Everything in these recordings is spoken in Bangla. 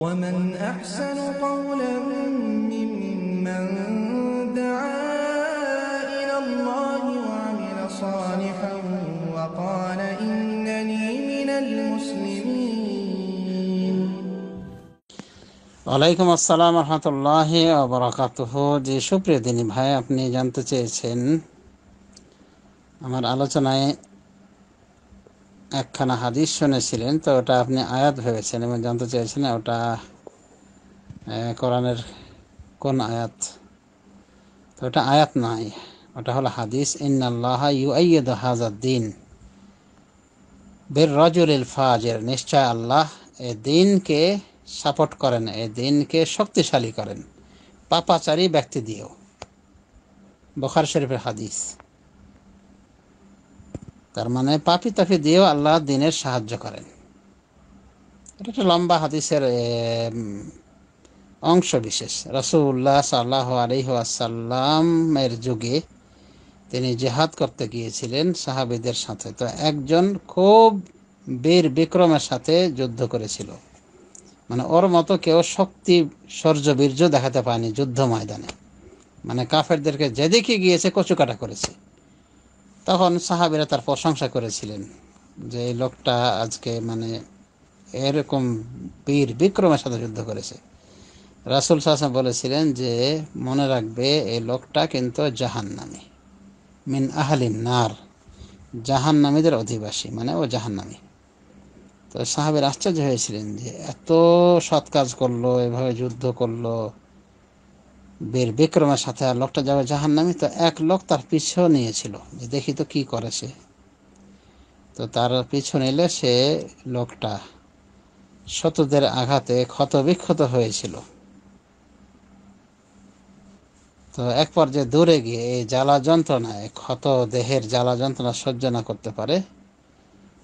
ومن أحسن قولا ممن دعا إلى الله وعمل صالحا وقال إنني من المسلمين। ওয়ালাইকুম আসসালাম রহমতুল্লাহি ওয়া বারাকাতুহু। জি সুপ্রিয় দিনী ভাই, আপনি জানতে চেয়েছেন আমার আলোচনায় একখানা হাদিস শুনেছিলেন, তো ওটা আপনি আয়াত ভেবেছেন এবং জানতে চেয়েছেন ওটা কোরআনের কোন আয়াত। তো ওটা আয়াত নয়, ওটা হলো হাদিস। ইন্নাল্লাহা ইউআইয়িদু হাযাদ দ্বীন বির রাজুলিল ফাজির, নিশ্চয় আল্লাহ এই দ্বীনকে সাপোর্ট করেন, এই দ্বীনকে শক্তিশালী করেন পাপাচারী ব্যক্তি দিয়েও। বুখারী শরীফের হাদিস। তার মানে পাপি তাপি দিয়েও আল্লাহ দ্বীনের সাহায্য করেন। এটা একটা লম্বা হাদিসের অংশ বিশেষ। রাসূলুল্লাহ সাল্লাল্লাহু আলাইহি ওয়াসাল্লামের যুগে তিনি জিহাদ করতে গিয়েছিলেন সাহাবীদের সাথে। তো একজন খুব বীর বিক্রমের সাথে যুদ্ধ করেছিল, মানে ওর মতো কেউ শক্তি শৌর্য বীর্য দেখাতে পায়নি যুদ্ধ ময়দানে, মানে কাফেরদেরকে যেদিকে গিয়েছে কচুকাটা করেছে। তখন সাহাবীরা তার প্রশংসা করেছিলেন যে এই লোকটা আজকে মানে এরকম বীর বিক্রমের সাথে যুদ্ধ করেছে। রাসূল সাল্লাল্লাহু আলাইহি ওয়াসাল্লাম বলেছিলেন যে মনে রাখবে এই লোকটা কিন্তু জাহান্নামী, মিন আহলিন নার, জাহান্নামীদের অধিবাসী, মানে ও জাহান্নামী। তো সাহাবীরা আশ্চর্য হয়েছিলেন যে এত সৎ কাজ করলো, এভাবে যুদ্ধ করলো বীর বিক্রমের সাথে, আর লোকটা যাবে জাহান্নামী। তো এক লোক তার পিছু নিয়েছিল যে দেখি তো কি করেছে। তো তার পিছু নিলে সে লোকটা শত্রুদের আঘাতে ক্ষতবিক্ষত হয়েছিল। তো এক পর্যায়ে দূরে গিয়ে এই জ্বালা যন্ত্রণায়, ক্ষত দেহের জ্বালা যন্ত্রণা সহ্য না করতে পারে,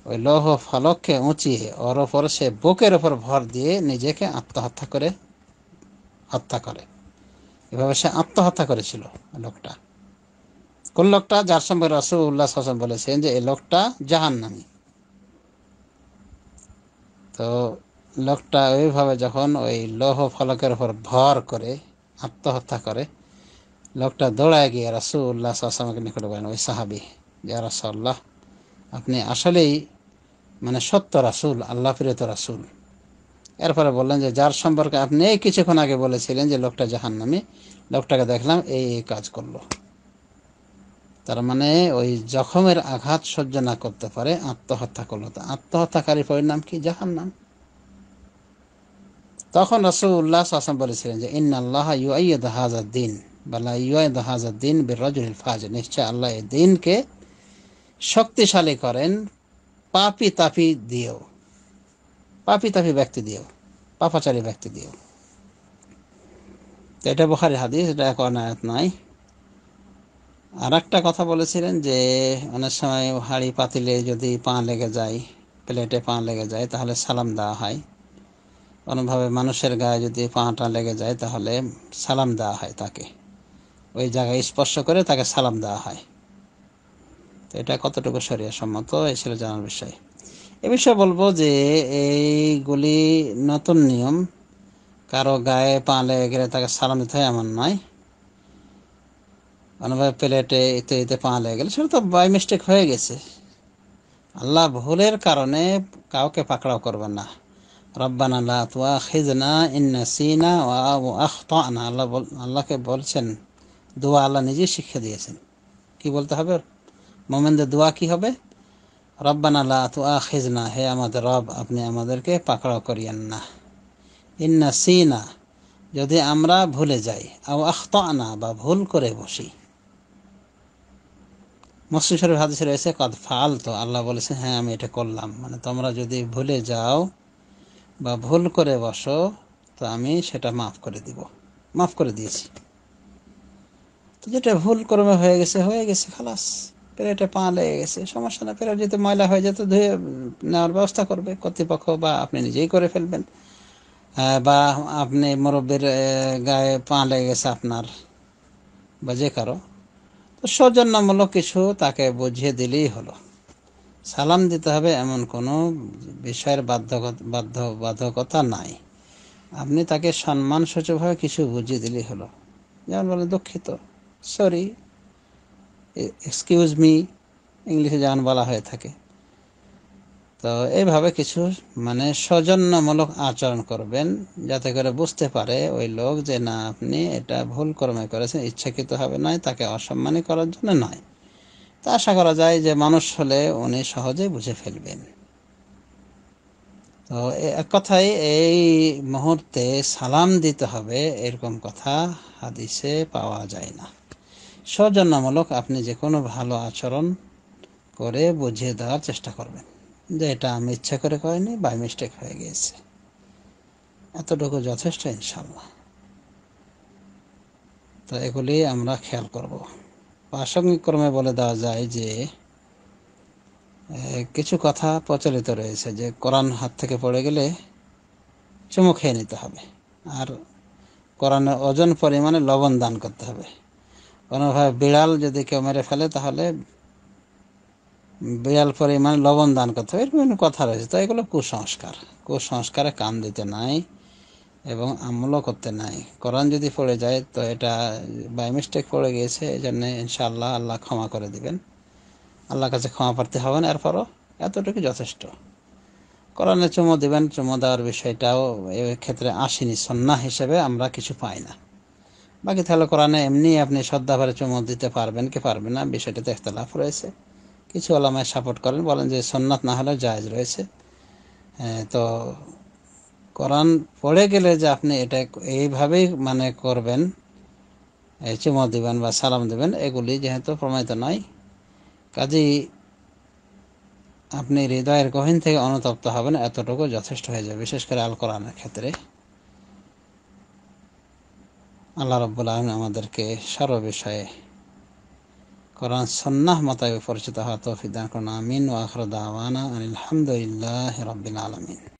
ওই লৌহ ফলককে উঁচিয়ে ওর ওপর সে বুকের ওপর ভর দিয়ে নিজেকে আত্মহত্যা করে হত্যা করে। এভাবে সে আত্মহত্যা করেছিল লোকটা। কোন লোকটা? যার সম্পর্কে রাসূলুল্লাহ সাল্লাল্লাহু আলাইহি ওয়াসাল্লাম বলেছেন যে এই লোকটা জাহান্নামী। তো লোকটা ওইভাবে যখন ওই লৌহ ফলকের উপর ভর করে আত্মহত্যা করে, লোকটা দৌড়ায় গিয়ে রাসূলুল্লাহ সাল্লাল্লাহু আলাইহি ওয়াসাল্লামের নিকটে বলেন, ওই সাহাবী, ইয়া রাসূলুল্লাহ, আপনি আসলেই মানে সত্য রাসূল, আল্লাহ প্রেরিত রাসূল। এরপরে বললেন যে যার সম্পর্কে আপনি এই কিছুক্ষণ আগে বলেছিলেন যে লোকটা জাহান্নামী, লোকটাকে দেখলাম এই কাজ করলো। তার মানে ওই জখমের আঘাত সহ্য না করতে পারে আত্মহত্যা করলো। তো আত্মহত্যাকারী পরিণাম কি? জাহান্নাম। তখন রাসূলুল্লাহ সাল্লাল্লাহু আলাইহি ওয়াসাল্লাম বলেছিলেন যে ইন্নাল্লাহা ইউআইয়িদু হাযাদ দ্বীন বালা ইউআইয়িদু হাযাদ দ্বীন বির-রাজুলিল ফাজির, নিশ্চয় আল্লাহ এই দ্বীনকে শক্তিশালী করেন পাপী তাপী দিয়েও, পাপী তাপী ব্যক্তি দিয়েও, পাপাচারী ব্যক্তি দিয়েও। তো এটা বুখারী হাদিস, এটা কোন আয়াত নয়। আর একটা কথা বলেছিলেন যে অনেক সময় হাঁড়ি পাতিলে যদি পা লেগে যায়, প্লেটে পা লেগে যায়, তাহলে সালাম দেওয়া হয়। কোনোভাবে মানুষের গায়ে যদি পাটা লেগে যায় তাহলে সালাম দেওয়া হয়, তাকে ওই জায়গায় স্পর্শ করে তাকে সালাম দেওয়া হয়। তো এটা কতটুকু শরীয়ত সম্মত, এই ছিল জানার বিষয়। এ বিষয়ে বলবো যে এইগুলি নতুন নিয়ম। কারো গায়ে পা লেগে গেলে তাকে সালাম দিতে হয় এমন নয়। কোনোভাবে প্লেটে এতে এতে পা লেগে গেলে সেটা তো বাই মিস্টেক হয়ে গেছে, আল্লাহ ভুলের কারণে কাউকে পাকড়াও করবেন না। রব্বানা লা তুআখিযনা ইন নাসিনা ওয়া আখতানা, আল্লাহকে বলছেন দোয়া, আল্লাহ নিজেই শিক্ষা দিয়েছেন কি বলতে হবে। মুমিনদের দোয়া কি হবে? রব্বানা লা তুআখিযনা, হে আমাদের রব, আপনি আমাদেরকে পাকড়াও করিয়েন না। ইন নাসিনা, যদি আমরা ভুলে যাই, আও আখতানা, বা ভুল করে বসি। মুসলিম শরীফ হাদিসে রয়েছে কদ ফাআলতু, আল্লাহ বলেছেন হ্যাঁ আমি এটা করলাম, মানে তোমরা যদি ভুলে যাও বা ভুল করে বসো তো আমি সেটা মাফ করে দিব, মাফ করে দিয়েছি। তো যেটা ভুল কর্মে হয়ে গেছে হয়ে গেছে, খালাস। প্লেটে পা লেগে গেছে, সমস্যা না। প্লেট যদি ময়লা হয়ে যেত ধুয়ে নেওয়ার ব্যবস্থা করবে কর্তৃপক্ষ, বা আপনি নিজেই করে ফেলবেন। বা আপনি মুরব্বীর গায়ে পা লেগে গেছে আপনার বা যে কারো, তো সৌজন্যমূলক কিছু তাকে বুঝিয়ে দিলেই হলো। সালাম দিতে হবে এমন কোনো বিষয়ের বাধ্যকতা নাই। আপনি তাকে সম্মানসূচকভাবে কিছু বুঝিয়ে দিলেই হলো, যেমন বলেন দুঃখিত, সরি, এক্সকিউজ মি, ইংলিশে যেমন বলা হয়ে থাকে। তো এইভাবে কিছু মানে সৌজন্যমূলক আচরণ করবেন, যাতে করে বুঝতে পারে ওই লোক যে না, আপনি এটা ভুল কর্মে করেছেন, ইচ্ছাকৃতভাবে নয়, তাকে অসম্মানী করার জন্য নয়। তা আশা করা যায় যে মানুষ হলে উনি সহজেই বুঝে ফেলবেন। তো এক কথায় এই মুহূর্তে সালাম দিতে হবে এরকম কথা হাদিসে পাওয়া যায় না। সৌজন্যমূলক আপনি যে কোনো ভালো আচরণ করে বুঝিয়ে দেওয়ার চেষ্টা করবেন যে এটা আমি ইচ্ছা করে করিনি, বাই মিস্টেক হয়ে গিয়েছে, এতটুকু যথেষ্ট ইনশাল্লাহ। তো এগুলি আমরা খেয়াল করব। প্রাসঙ্গিক ক্রমে বলে দেওয়া যায় যে কিছু কথা প্রচলিত রয়েছে যে কোরআন হাত থেকে পড়ে গেলে চুমু খেয়ে নিতে হবে, আর কোরআনের ওজন পরিমাণে লবণ দান করতে হবে। কোনোভাবে বিড়াল যদি কেউ মেরে ফেলে তাহলে বিড়াল পরিমাণে লবণ দান করতে হবে, এরকম কথা রয়েছে। তো এগুলো কুসংস্কারে কান দিতে নাই এবং আমলও করতে নাই। কোরআন যদি পড়ে যায় তো এটা বাই মিস্টেক পড়ে গিয়েছে, এই জন্যে ইনশাআল্লাহ আল্লাহ ক্ষমা করে দিবেন, আল্লাহর কাছে ক্ষমা প্রার্থী হবেন, এরপরও এতটুকু যথেষ্ট। কোরআনে চুমো দিবেন, চুমো দেওয়ার বিষয়টাও এ ক্ষেত্রে আসেনি, সুন্নাহ হিসেবে আমরা কিছু পাই না। বাকি তাহলে কোরআনে এমনি আপনি শ্রদ্ধাভরে চুমো দিতে পারবেন কি পারবেন না, বিষয়টাতে ইখতিলাফ রয়েছে। কিছু ওলামায়ে সাপোর্ট করেন, বলেন যে সুন্নাত না হলেও জায়েজ রয়েছে। তো কোরআন পড়ে গেলে যে আপনি এটা এইভাবেই মানে করবেন, চুমো দিবেন বা সালাম দিবেন, এগুলি যেহেতু প্রমাণিত নয়, কাজেই আপনি হৃদয়ের গহীন থেকে অনুতপ্ত হবেন, এতটুকু যথেষ্ট হয়ে যাবে, বিশেষ করে আল কোরআনের ক্ষেত্রে। আল্লাহ রাব্বুল আলামিন আমাদেরকে সর্ব বিষয়ে কোরআন সুন্নাহ মোতাবেক পরিচিত হওয়া তৌফিক দান করুন। আমিন। ওয়া আখিরু দাওয়ানা আনিল হামদুলিল্লাহি রাব্বিল আলামিন।